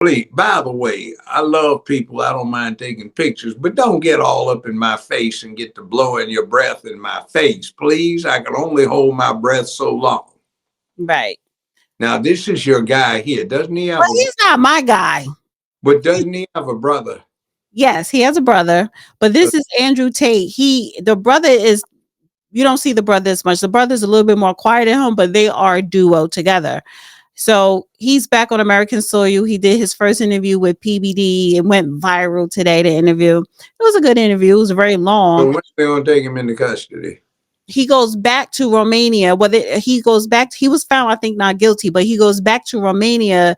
Please, by the way, I love people. I don't mind taking pictures, but don't get all up in my face and get to blowing your breath in my face, please. I can only hold my breath so long. Right. Now, this is your guy here. Doesn't he have Well, he's not my guy. But doesn't he have a brother? Yes, he has a brother, but this is Andrew Tate. The brother is, you don't see the brother as much. The brother's a little bit more quiet at home, but they are a duo together. So he's back on American soil. He did his first interview with PBD. It went viral today, the interview. It was a good interview. It was very long. So when they going to take him into custody? He goes back to Romania. He goes back. He was found, I think, not guilty, but he goes back to Romania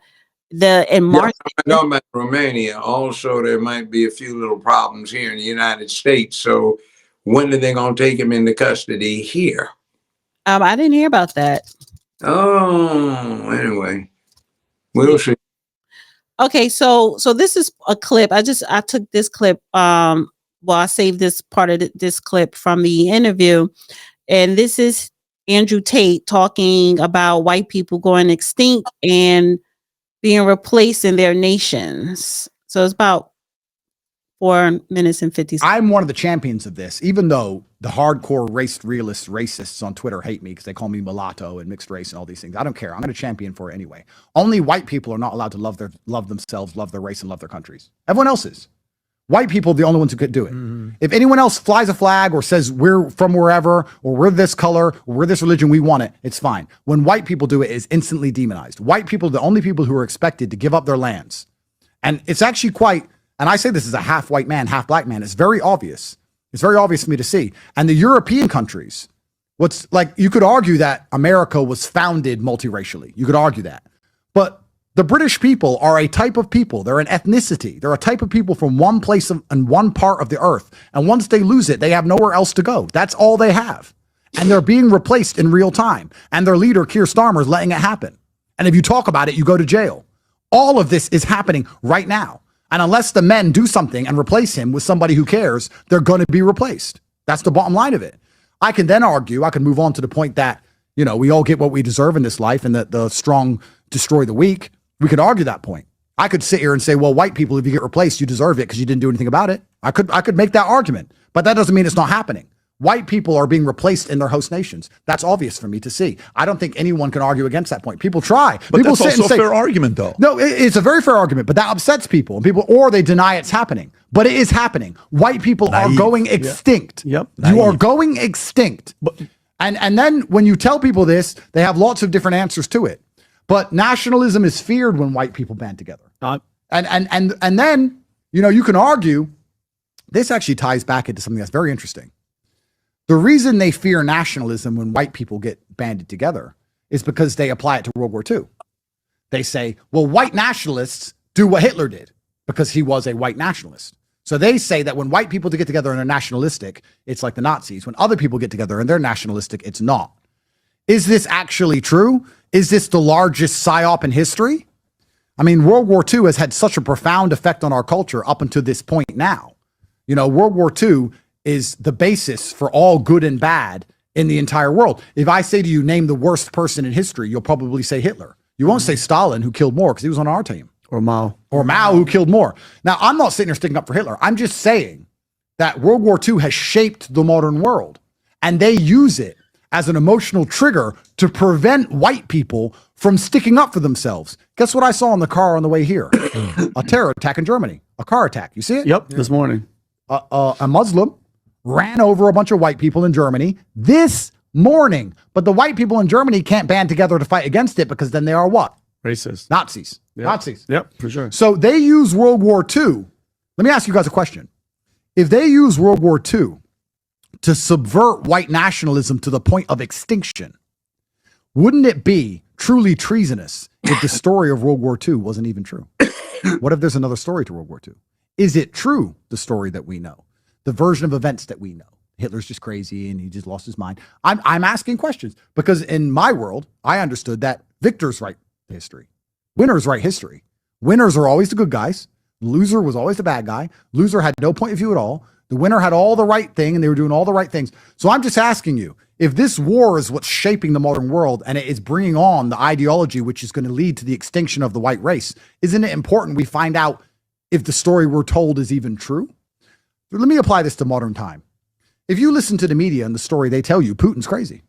in March. I know about Romania. Also, there might be a few little problems here in the United States. So when are they going to take him into custody here? I didn't hear about that. Oh, anyway, we'll see. Okay, so this is a clip. I took this clip. I saved this part of this clip from the interview, and this is Andrew Tate talking about white people going extinct and being replaced in their nations. So it's about 4 minutes and 50 seconds. I'm one of the champions of this, even though the hardcore racists on Twitter hate me because they call me mulatto and mixed race and all these things. I don't care. I'm going to champion for it anyway. Only white people are not allowed to love themselves, love their race, and love their countries. Everyone else is. White people are the only ones who could do it. Mm-hmm. If anyone else flies a flag or says we're from wherever, or we're this color, or we're this religion, we want it, it's fine. When white people do it, it's instantly demonized. White people are the only people who are expected to give up their lands. And it's actually quite, and I say this as a half white man, half black man, it's very obvious. It's very obvious for me to see. And the European countries, you could argue that America was founded multiracially. You could argue that. But the British people are a type of people. They're an ethnicity. They're a type of people from one place and one part of the earth. And once they lose it, they have nowhere else to go. That's all they have. And they're being replaced in real time. And their leader, Keir Starmer, is letting it happen. And if you talk about it, you go to jail. All of this is happening right now. And unless the men do something and replace him with somebody who cares, they're going to be replaced. That's the bottom line of it. I can then argue, I can move on to the point that, we all get what we deserve in this life and that the strong destroy the weak. We could argue that point. I could sit here and say, well, white people, if you get replaced, you deserve it because you didn't do anything about it. I could make that argument, but that doesn't mean it's not happening. White people are being replaced in their host nations. That's obvious for me to see. I don't think anyone can argue against that point. People try. But people that's also a fair argument, though. No, it's a very fair argument, but that upsets people. Or they deny it's happening. But it is happening. White people are going extinct. Yep. You are going extinct. And then when you tell people this, they have lots of different answers to it. But nationalism is feared when white people band together. And then, you can argue, this actually ties back into something that's very interesting. The reason they fear nationalism when white people get banded together is because they apply it to World War II. They say, well, white nationalists do what Hitler did because he was a white nationalist. So they say that when white people get together and they're nationalistic, it's like the Nazis. When other people get together and they're nationalistic, it's not. Is this actually true? Is this the largest psyop in history? I mean, World War II has had such a profound effect on our culture up until this point now. World War II is the basis for all good and bad in the entire world. If I say to you, name the worst person in history, you'll probably say Hitler. You won't say Stalin, who killed more because he was on our team. Or Mao. Or Mao, who killed more. Now, I'm not sitting here sticking up for Hitler. I'm just saying that World War II has shaped the modern world. And they use it as an emotional trigger to prevent white people from sticking up for themselves. Guess what I saw in the car on the way here? A terror attack in Germany. A car attack. You see it? Yep, this morning. A Muslim ran over a bunch of white people in Germany this morning. But the white people in Germany can't band together to fight against it because then they are what? Racist. Nazis. Yep. Nazis. Yep, for sure. So they use World War II. Let me ask you guys a question. If they use World War II to subvert white nationalism to the point of extinction, wouldn't it be truly treasonous if the story of World War II wasn't even true? What if there's another story to World War II? Is it true, the story that we know? The version of events that we know? Hitler's just crazy and he just lost his mind. I'm asking questions because in my world, I understood that victors write history. Winners write history. Winners are always the good guys. Loser was always the bad guy. Loser had no point of view at all. The winner had all the right thing and they were doing all the right things. So I'm just asking you, if this war is what's shaping the modern world and it is bringing on the ideology which is going to lead to the extinction of the white race, isn't it important we find out if the story we're told is even true? Let me apply this to modern time. If you listen to the media and the story they tell you, Putin's crazy.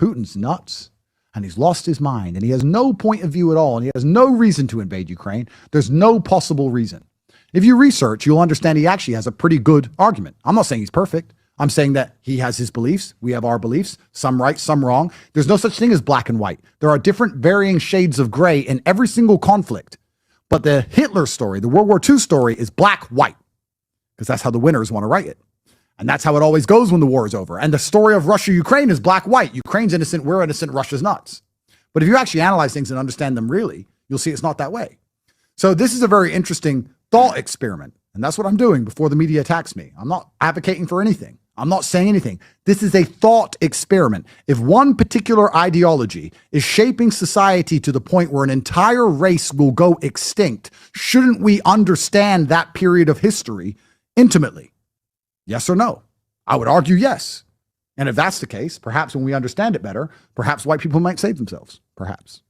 Putin's nuts. And he's lost his mind. And he has no point of view at all. And he has no reason to invade Ukraine. There's no possible reason. If you research, you'll understand he actually has a pretty good argument. I'm not saying he's perfect. I'm saying that he has his beliefs. We have our beliefs. Some right, some wrong. There's no such thing as black and white. There are different varying shades of gray in every single conflict. But the Hitler story, the World War II story, is black-white. Because that's how the winners want to write it. And that's how it always goes when the war is over. And the story of Russia-Ukraine is black-white. Ukraine's innocent, we're innocent, Russia's nuts. But if you actually analyze things and understand them really, you'll see it's not that way. So this is a very interesting thought experiment. And that's what I'm doing before the media attacks me. I'm not advocating for anything. I'm not saying anything. This is a thought experiment. If one particular ideology is shaping society to the point where an entire race will go extinct, shouldn't we understand that period of history intimately? Yes or no? I would argue yes. And if that's the case, perhaps when we understand it better, perhaps white people might save themselves. Perhaps.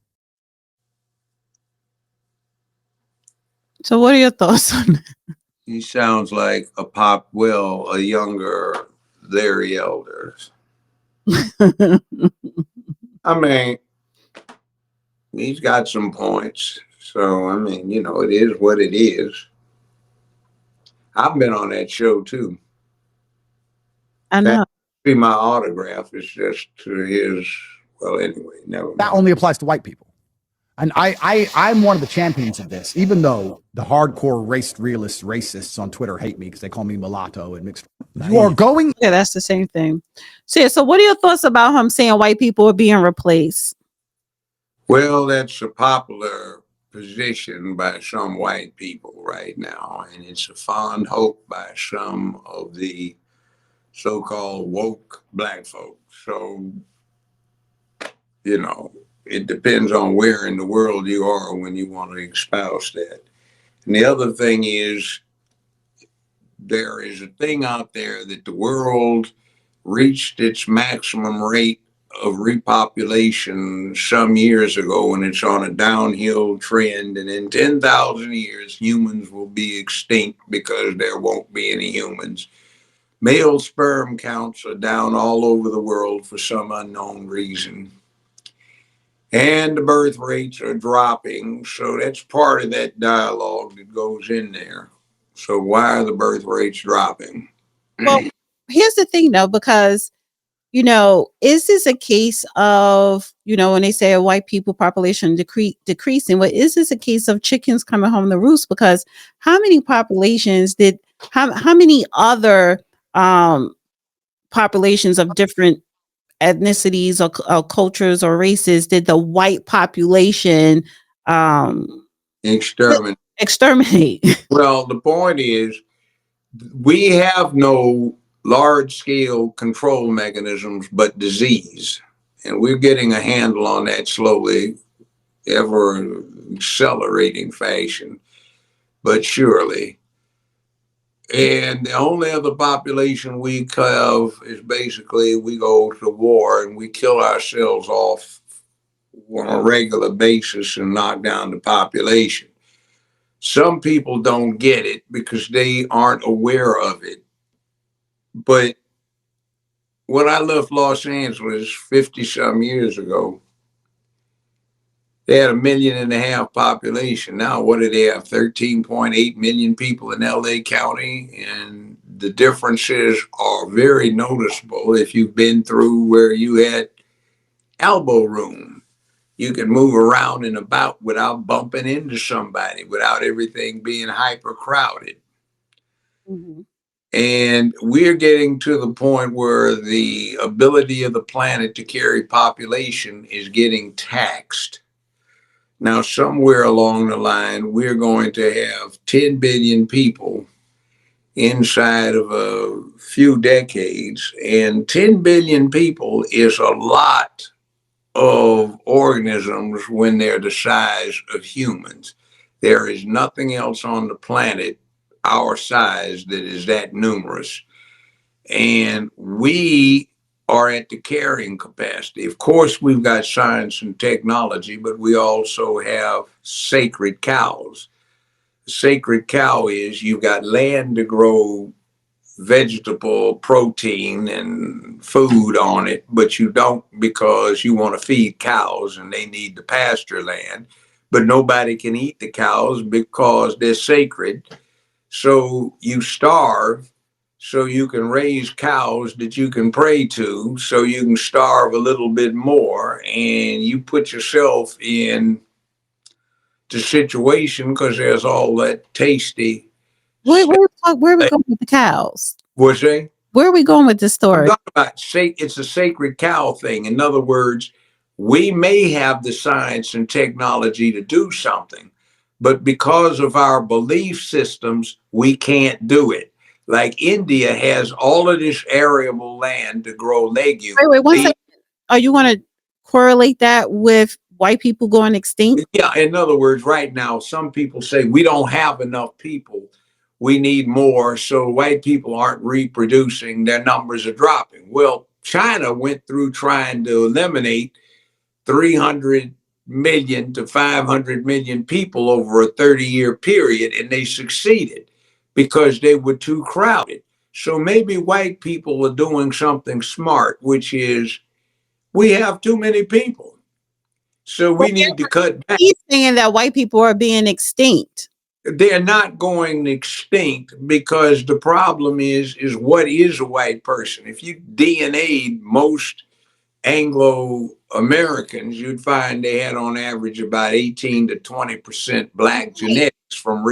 So what are your thoughts on that? He sounds like a younger Larry Elders. I mean, he's got some points. So, I mean, it is what it is. I've been on that show too. I know. See, my autograph is just to his, well, anyway, never mind. That only applies to white people. And I'm one of the champions of this, even though the hardcore racists on Twitter hate me because they call me mulatto and mixed. You are going. Yeah, that's the same thing. So what are your thoughts about him saying white people are being replaced? Well, that's a popular position by some white people right now. And it's a fond hope by some of the so-called woke black folks. So, it depends on where in the world you are when you want to espouse that. And the other thing is, there is a thing out there that the world reached its maximum rate of repopulation some years ago, and it's on a downhill trend. And in 10,000 years, humans will be extinct because there won't be any humans. Male sperm counts are down all over the world for some unknown reason. And the birth rates are dropping. So that's part of that dialogue that goes in there. So why are the birth rates dropping? Well, here's the thing though, because, is this a case of, when they say a white people population decreasing, well, is this a case of chickens coming home to roost? Because how many populations how many other populations of different ethnicities or cultures or races did the white population exterminate? Well, the point is, we have no large-scale control mechanisms but disease. And we're getting a handle on that slowly, ever accelerating fashion, but surely. And the only other population we have is basically we go to war and we kill ourselves off on a regular basis and knock down the population. Some people don't get it because they aren't aware of it. But when I left Los Angeles 50-some years ago, they had 1.5 million population. Now, what do they have? 13.8 million people in LA County. And the differences are very noticeable. If you've been through where you had elbow room, you can move around and about without bumping into somebody, without everything being hyper crowded. Mm-hmm. And we're getting to the point where the ability of the planet to carry population is getting taxed. Now, somewhere along the line, we're going to have 10 billion people inside of a few decades. And 10 billion people is a lot of organisms when they're the size of humans. There is nothing else on the planet our size that is that numerous. And we are at the carrying capacity. Of course, we've got science and technology, but we also have sacred cows. Sacred cow is you've got land to grow vegetable protein and food on it, but you don't because you want to feed cows and they need the pasture land. But nobody can eat the cows because they're sacred. So you starve so you can raise cows that you can pray to, so you can starve a little bit more, and you put yourself in the situation because there's all that tasty. Where are we going with the cows? Was they? Where are we going with this story? I'm talking about it's a sacred cow thing. In other words, we may have the science and technology to do something, but because of our belief systems, we can't do it. Like India has all of this arable land to grow legumes. Wait, one second. Are you going to correlate that with white people going extinct? Yeah, in other words, right now, some people say we don't have enough people. We need more. So white people aren't reproducing. Their numbers are dropping. Well, China went through trying to eliminate 300 million to 500 million people over a 30-year period, and they succeeded because they were too crowded. So maybe white people are doing something smart, which is we have too many people. So we need to cut back. He's saying that white people are being extinct. They're not going extinct because the problem is what is a white person? If you DNA'd most Anglo-Americans, you'd find they had on average about 18 to 20% black genetics from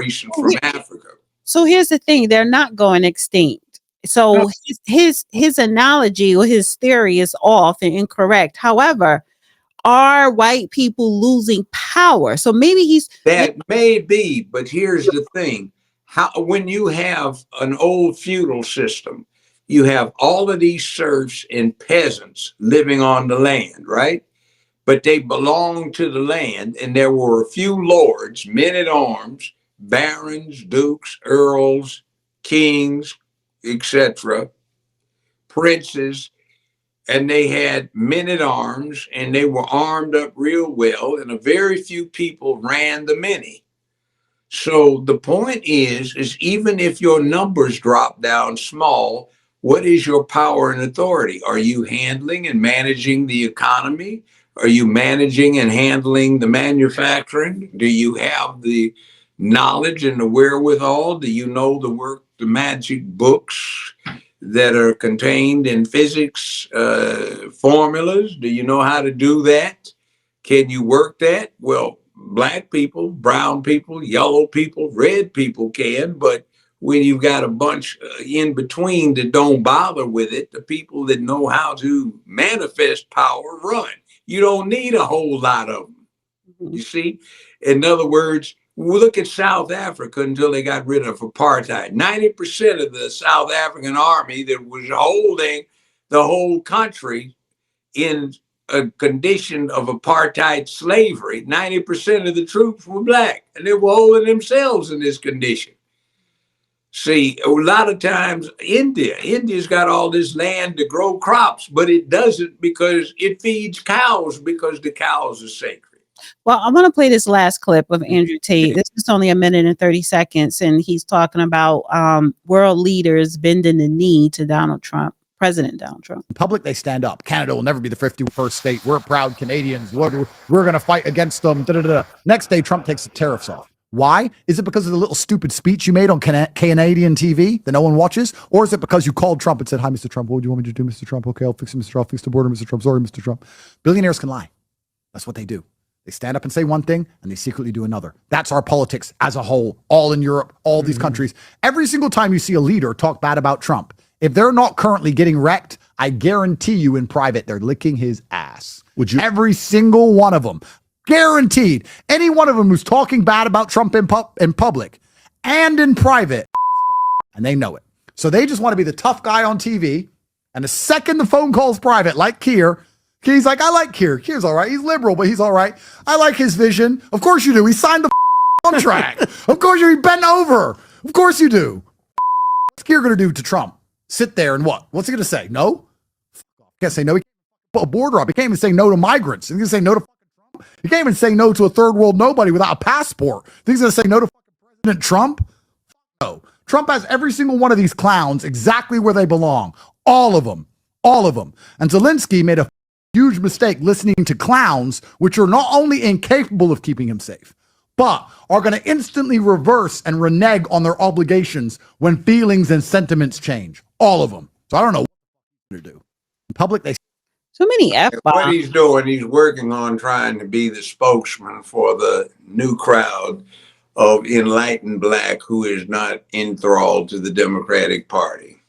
Africa. So here's the thing, they're not going extinct. So his analogy or his theory is off and incorrect. However, are white people losing power? So maybe that may be, but here's the thing. When you have an old feudal system, you have all of these serfs and peasants living on the land, right? But they belonged to the land, and there were a few lords, men at arms, barons, dukes, earls, kings, etc., princes, and they had men at arms, and they were armed up real well, and a very few people ran the many. So the point is even if your numbers drop down small, what is your power and authority? Are you handling and managing the economy? Are you managing and handling the manufacturing? Do you have the knowledge and the wherewithal? Do you know the magic books that are contained in physics formulas? Do you know how to do that? Can you work that? Well, black people, brown people, yellow people, red people can, but when you've got a bunch in between that don't bother with it, the people that know how to manifest power run. You don't need a whole lot of them. You see? In other words, we look at South Africa until they got rid of apartheid. 90% of the South African army that was holding the whole country in a condition of apartheid slavery, 90% of the troops were black, and they were holding themselves in this condition. See, a lot of times India's got all this land to grow crops, but it doesn't because it feeds cows because the cows are sacred. Well, I want to play this last clip of Andrew Tate. This is only 1 minute and 30 seconds, and he's talking about world leaders bending the knee to Donald Trump. President Donald Trump. In public, they stand up. Canada will never be the 51st state. We're proud Canadians. We're going to fight against them. Da-da-da. Next day, Trump takes the tariffs off. Why? Is it because of the little stupid speech you made on Canadian TV that no one watches? Or is it because you called Trump and said, "Hi, Mr. Trump, what would you want me to do, Mr. Trump? Okay, I'll fix it, Mr. Trump. I'll fix the border, Mr. Trump. Sorry, Mr. Trump." Billionaires can lie. That's what they do. They stand up and say one thing and they secretly do another. That's our politics as a whole, all in Europe, all these countries. Every single time you see a leader talk bad about Trump, if they're not currently getting wrecked, I guarantee you in private, they're licking his ass. Would you? Every single one of them. Guaranteed. Any one of them who's talking bad about Trump in public and in private, and they know it. So they just want to be the tough guy on TV. And the second the phone call's private, like Keir, he's like, "I like Keir. Keir's all right. He's liberal, but he's all right. I like his vision." Of course you do. He signed the contract. Of course you bent over. Of course you do. What's Kier going to do to Trump? Sit there and what? What's he going to say? No? He can't say no. He can't put a border up. He can't even say no to migrants. He's going to say no to Trump. He can't even say no to a third world nobody without a passport. He's going to say no to President Trump? No. Trump has every single one of these clowns exactly where they belong. All of them. All of them. And Zelensky made a huge mistake listening to clowns, which are not only incapable of keeping him safe, but are going to instantly reverse and renege on their obligations when feelings and sentiments change. All of them. So I don't know what to do. In public, they So many F-bombs. What he's doing, he's working on trying to be the spokesman for the new crowd of enlightened black who is not enthralled to the Democratic Party.